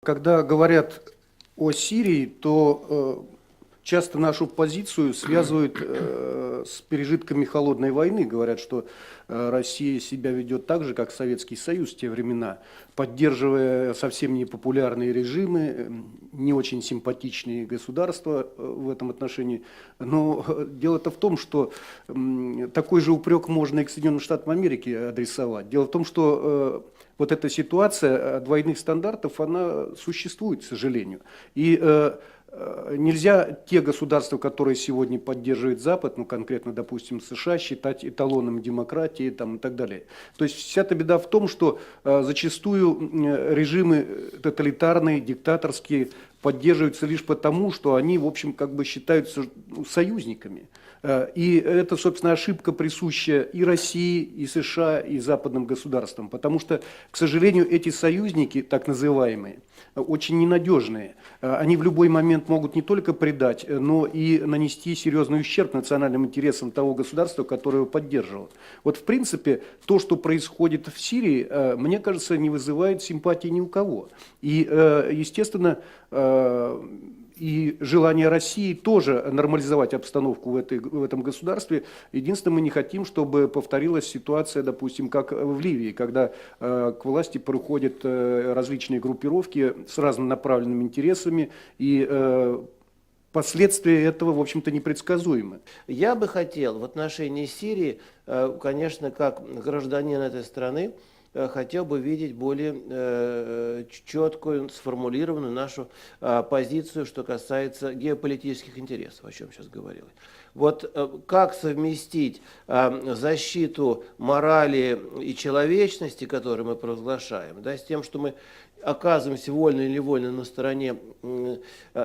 когда говорят о Сирии, то часто нашу позицию связывают с пережитками холодной войны. Говорят, что Россия себя ведет так же, как Советский Союз в те времена, поддерживая совсем непопулярные режимы, не очень симпатичные государства в этом отношении. Но дело-то в том, что такой же упрек можно и к Соединенным Штатам Америки адресовать. Дело в том, что вот эта ситуация двойных стандартов, она существует, к сожалению. И нельзя те государства, которые сегодня поддерживает Запад, ну конкретно, допустим, США, считать эталоном демократии там, и так далее. То есть вся-то беда в том, что зачастую режимы тоталитарные, диктаторские поддерживаются лишь потому, что они, в общем, как бы считаются союзниками. И это, собственно, ошибка, присущая и России, и США, и западным государствам. Потому что, к сожалению, эти союзники, так называемые, очень ненадежные. Они в любой момент могут не только предать, но и нанести серьезный ущерб национальным интересам того государства, которое его поддерживало. Вот, в принципе, то, что происходит в Сирии, мне кажется, не вызывает симпатии ни у кого. И, естественно, и желание России тоже нормализовать обстановку в этом государстве. Единственное, мы не хотим, чтобы повторилась ситуация, допустим, как в Ливии, когда к власти приходят различные группировки с разнонаправленными интересами, и последствия этого, в общем-то, непредсказуемы. Я бы хотел в отношении Сирии, конечно, как гражданин этой страны, хотел бы видеть более четкую, сформулированную нашу позицию, что касается геополитических интересов, о чем сейчас говорилось. Вот как совместить защиту морали и человечности, которую мы провозглашаем, да, с тем, что мы оказываемся вольно или невольно на стороне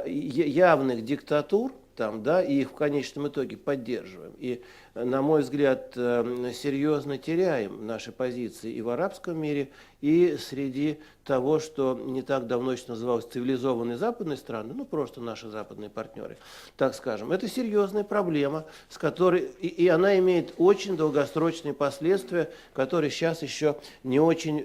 явных диктатур, там, да, и их в конечном итоге поддерживаем. И, на мой взгляд, серьезно теряем наши позиции и в арабском мире, и среди того, что не так давно еще называлось цивилизованные западные страны, ну просто наши западные партнеры, так скажем. Это серьезная проблема, с которой, и она имеет очень долгосрочные последствия, которые сейчас еще не очень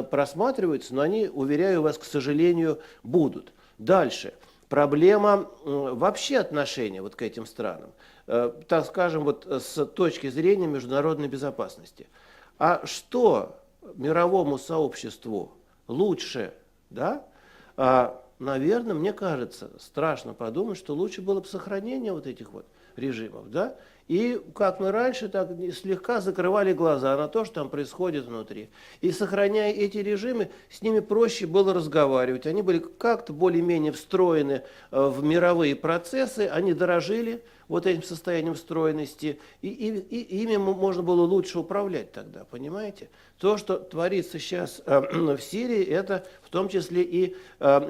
просматриваются, но они, уверяю вас, к сожалению, будут. Дальше. Проблема вообще отношения вот к этим странам, так скажем, вот с точки зрения международной безопасности. А что мировому сообществу лучше, да? Наверное, мне кажется, страшно подумать, что лучше было бы сохранение вот этих вот режимов, да? И как мы раньше так слегка закрывали глаза на то, что там происходит внутри. И сохраняя эти режимы, с ними проще было разговаривать. Они были как-то более-менее встроены в мировые процессы, они дорожили вот этим состоянием встроенности, и ими можно было лучше управлять тогда, понимаете? То, что творится сейчас в Сирии, это в том числе и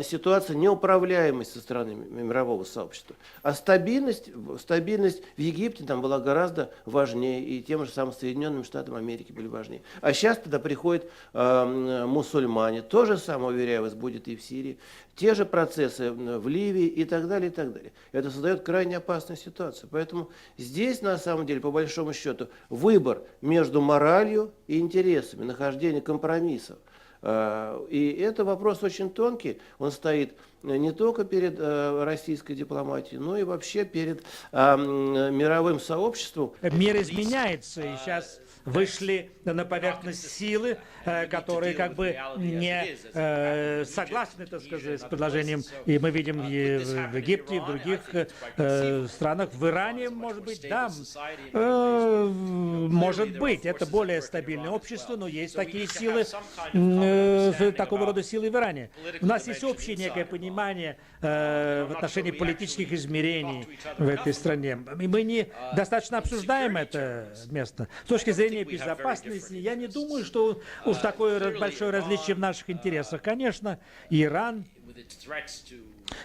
ситуация неуправляемости со стороны мирового сообщества. А стабильность в Египте там была гораздо важнее, и тем же самым Соединенным Штатам Америки были важнее. А сейчас туда приходят мусульмане. То же самое, уверяю вас, будет и в Сирии. Те же процессы в Ливии и так далее, и так далее. Это создает крайне опасную ситуацию. Поэтому здесь, на самом деле, по большому счету, выбор между моралью и интересами, нахождение компромиссов. И это вопрос очень тонкий, он стоит не только перед российской дипломатией, но и вообще перед мировым сообществом. Мир изменяется, и сейчас вышли на поверхность силы, которые как бы не согласны, так сказать, с предложением. И мы видим и в Египте, и в других странах, в Иране, может быть, да, может быть, это более стабильное общество, но есть такие силы, такого рода силы в Иране. У нас есть общее некое понимание в отношении политических измерений в этой стране. И мы не достаточно обсуждаем это место. С точки зрения безопасности, я не думаю, что уж такое большое различие в наших интересах. Конечно, Иран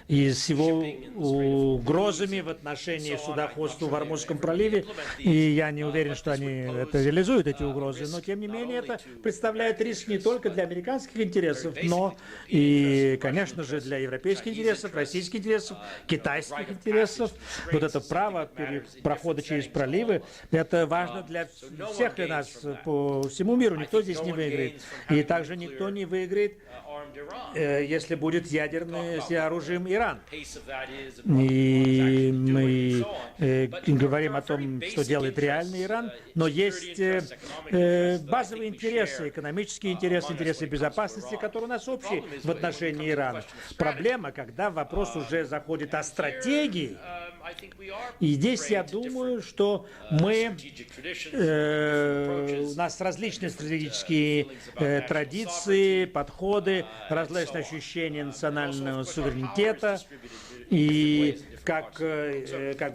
и с его угрозами в отношении судоходства в Ормузском проливе. И я не уверен, что они это реализуют, эти угрозы. Но, тем не менее, это представляет риск не только для американских интересов, но и, конечно же, для европейских интересов, российских интересов, китайских интересов. Вот это право прохода через проливы, это важно для всех нас по всему миру. Никто здесь не выиграет. И также никто не выиграет, если будет ядерное оружием Иран. И мы говорим о том, что делает реальный Иран, но есть базовые интересы, экономические интересы, интересы безопасности, которые у нас общие в отношении Ирана. Проблема, когда вопрос уже заходит о стратегии, и здесь я думаю, что у нас различные стратегические традиции, подходы, различные ощущения национального суверенитета, и как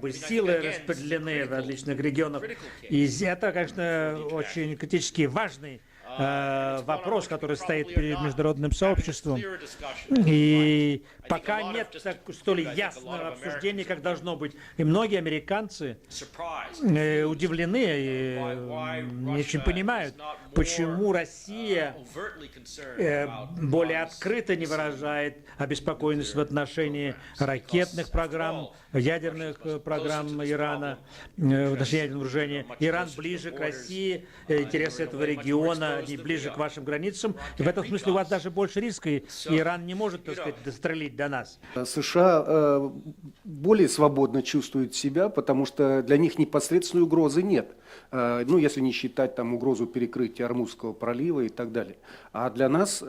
бы силы распределены в различных регионах. И это, конечно, очень критически важный вопрос, который стоит перед международным сообществом. И пока нет столь ясного обсуждения, как должно быть. И многие американцы удивлены и не очень понимают, почему Россия более открыто не выражает обеспокоенность в отношении ракетных программ, ядерных программ Ирана, в отношении ядерного вооружения. Иран ближе к России, интересы этого региона, они ближе к вашим границам. И в этом смысле у вас даже больше риска, и Иран не может, так сказать, дострелить до нас. США более свободно чувствуют себя, потому что для них непосредственной угрозы нет. Ну, если не считать там угрозу перекрытия Ормузского пролива и так далее. А для нас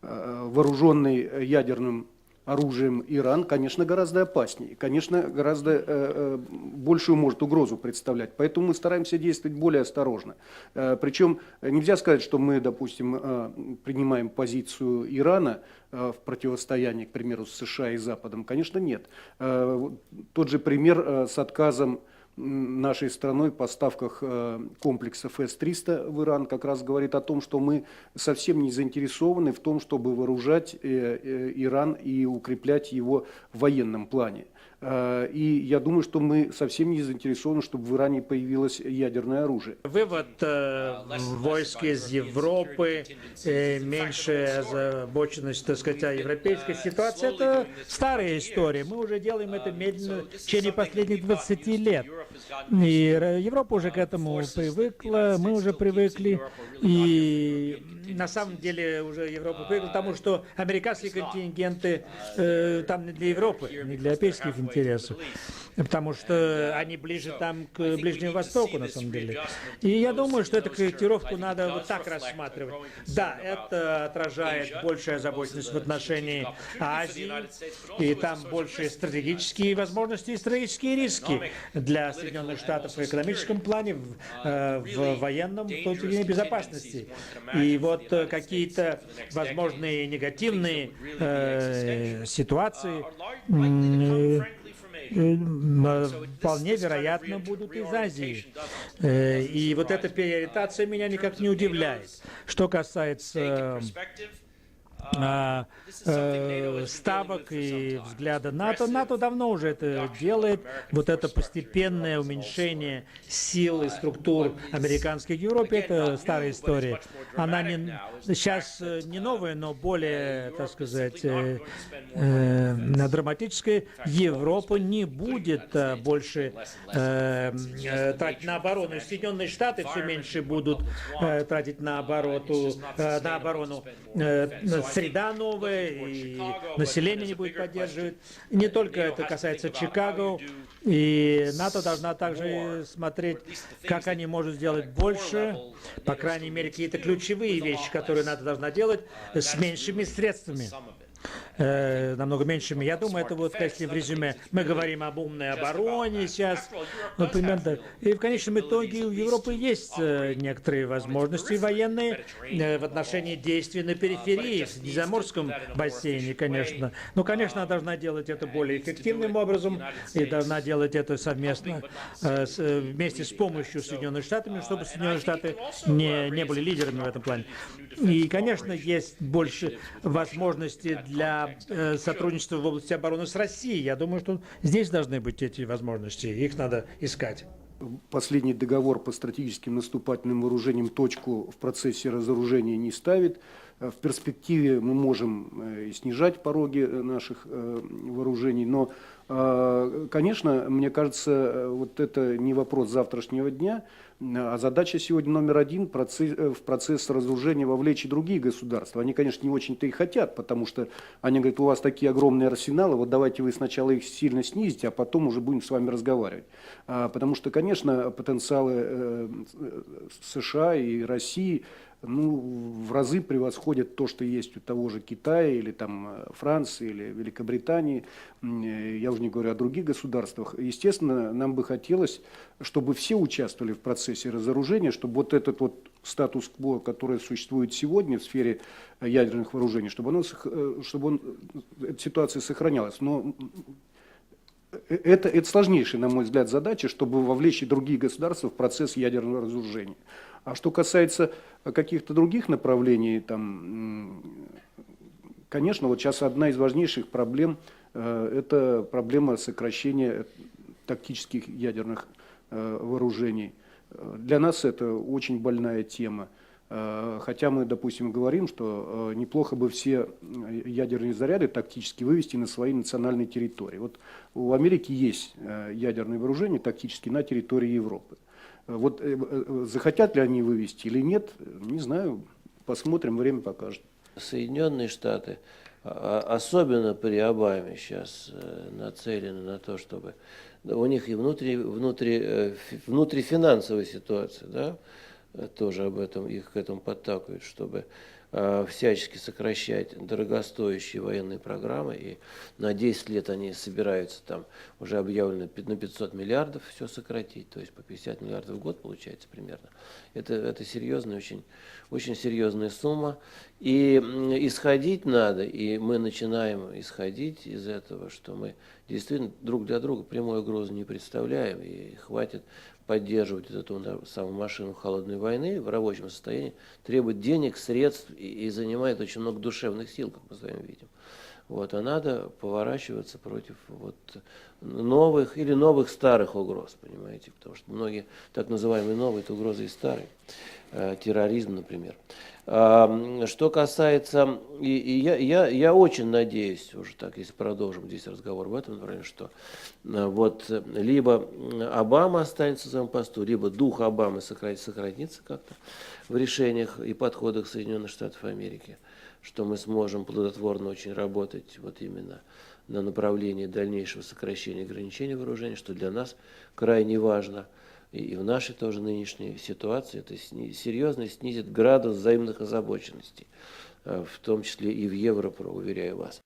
вооруженный ядерным оружием Иран, конечно, гораздо опаснее, конечно, гораздо большую может угрозу представлять. Поэтому мы стараемся действовать более осторожно. Причем нельзя сказать, что мы, допустим, принимаем позицию Ирана в противостоянии, к примеру, с США и Западом. Конечно, нет. Тот же пример с отказом нашей страной в поставках комплексов С-300 в Иран как раз говорит о том, что мы совсем не заинтересованы в том, чтобы вооружать Иран и укреплять его в военном плане. И я думаю, что мы совсем не заинтересованы, чтобы в Иране появилось ядерное оружие. Вывод войск из Европы, меньшая озабоченность, так сказать, о европейской ситуации, это старая история. Мы уже делаем это медленно в течение последних 20 лет. И Европа уже к этому привыкла, мы уже привыкли. И на самом деле уже Европа привыкла к тому, что американские контингенты там не для Европы, не для европейских интересов, потому что они ближе там к Ближнему Востоку, на самом деле. И я думаю, что эту корректировку надо вот так рассматривать. Да, это отражает большую озабоченность в отношении Азии, и там больше стратегические возможности и стратегические риски для Соединенных Штатов в экономическом плане, в военном, в точке зрения безопасности. И вот какие-то возможные негативные ситуации вполне вероятно будут из Азии. И вот эта переориентация меня никак не удивляет. Что касается ставок и взгляда НАТО. НАТО давно уже это делает. Вот это постепенное уменьшение сил и структур американских в Европе, это старая история. Она сейчас не новая, но более, так сказать, драматическая. Европа не будет больше тратить на оборону. И Соединенные Штаты все меньше будут тратить на оборону. Среда новая, и население не будет поддерживать. И не только это касается Чикаго, и НАТО должна также смотреть, как они могут сделать больше, по крайней мере, какие-то ключевые вещи, которые НАТО должна делать с меньшими средствами. Намного меньшими. Я думаю, это вот, если в резюме мы говорим об умной обороне сейчас, например, да. И в конечном итоге у Европы есть некоторые возможности военные в отношении действий на периферии, в Средиземноморском бассейне, конечно. Но, конечно, она должна делать это более эффективным образом и должна делать это совместно, вместе с помощью Соединенных Штатов, чтобы Соединенные Штаты не были лидерами в этом плане. И, конечно, есть больше возможностей для сотрудничество в области обороны с Россией. Я думаю, что здесь должны быть эти возможности, их надо искать. Последний договор по стратегическим наступательным вооружениям точку в процессе разоружения не ставит. В перспективе мы можем и снижать пороги наших вооружений, но, конечно, мне кажется, вот это не вопрос завтрашнего дня, а задача сегодня номер один в процесс разоружения вовлечь и другие государства. Они, конечно, не очень-то и хотят, потому что они говорят, у вас такие огромные арсеналы, вот давайте вы сначала их сильно снизите, а потом уже будем с вами разговаривать. Потому что, конечно, потенциалы США и России в разы превосходят то, что есть у того же Китая или там Франции или Великобритании. Я уже не говорю о других государствах. Естественно, нам бы хотелось, чтобы все участвовали в процессе разоружения, чтобы вот этот вот статус-кво, который существует сегодня в сфере ядерных вооружений, чтобы эта ситуация сохранялась. Но это сложнейшая, на мой взгляд, задача, чтобы вовлечь и другие государства в процесс ядерного разоружения. А что касается каких-то других направлений, там, конечно, вот сейчас одна из важнейших проблем – это проблема сокращения тактических ядерных вооружений. Для нас это очень больная тема. Хотя мы, допустим, говорим, что неплохо бы все ядерные заряды тактически вывести на свои национальные территории. Вот у Америки есть ядерные вооружения тактически на территории Европы. Вот захотят ли они вывести или нет, не знаю, посмотрим, время покажет. Соединенные Штаты, особенно при Обаме, сейчас нацелены на то, чтобы у них и внутрифинансовая ситуация, да, тоже об этом их к этому подталкивают, чтобы всячески сокращать дорогостоящие военные программы, и на 10 лет они собираются, там уже объявлено на 500 миллиардов все сократить, то есть по 50 миллиардов в год получается примерно. Это серьезная, очень серьезная сумма, и исходить надо, и мы начинаем исходить из этого, что мы действительно друг для друга прямой угрозы не представляем, и хватит поддерживать эту самую машину холодной войны в рабочем состоянии, требует денег, средств и занимает очень много душевных сил, как мы с вами видим. Вот, а надо поворачиваться против вот новых или новых старых угроз, понимаете, потому что многие так называемые новые, это угрозы и старые, терроризм, например. Что касается, я очень надеюсь, уже так, если продолжим здесь разговор в этом направлении, что вот либо Обама останется в своем посту, либо дух Обамы сохранится как-то в решениях и подходах Соединенных Штатов Америки, что мы сможем плодотворно очень работать вот именно на направлении дальнейшего сокращения ограничений вооружений, что для нас крайне важно. И в нашей тоже нынешней ситуации это серьезно снизит градус взаимных озабоченностей, в том числе и в Европро, уверяю вас.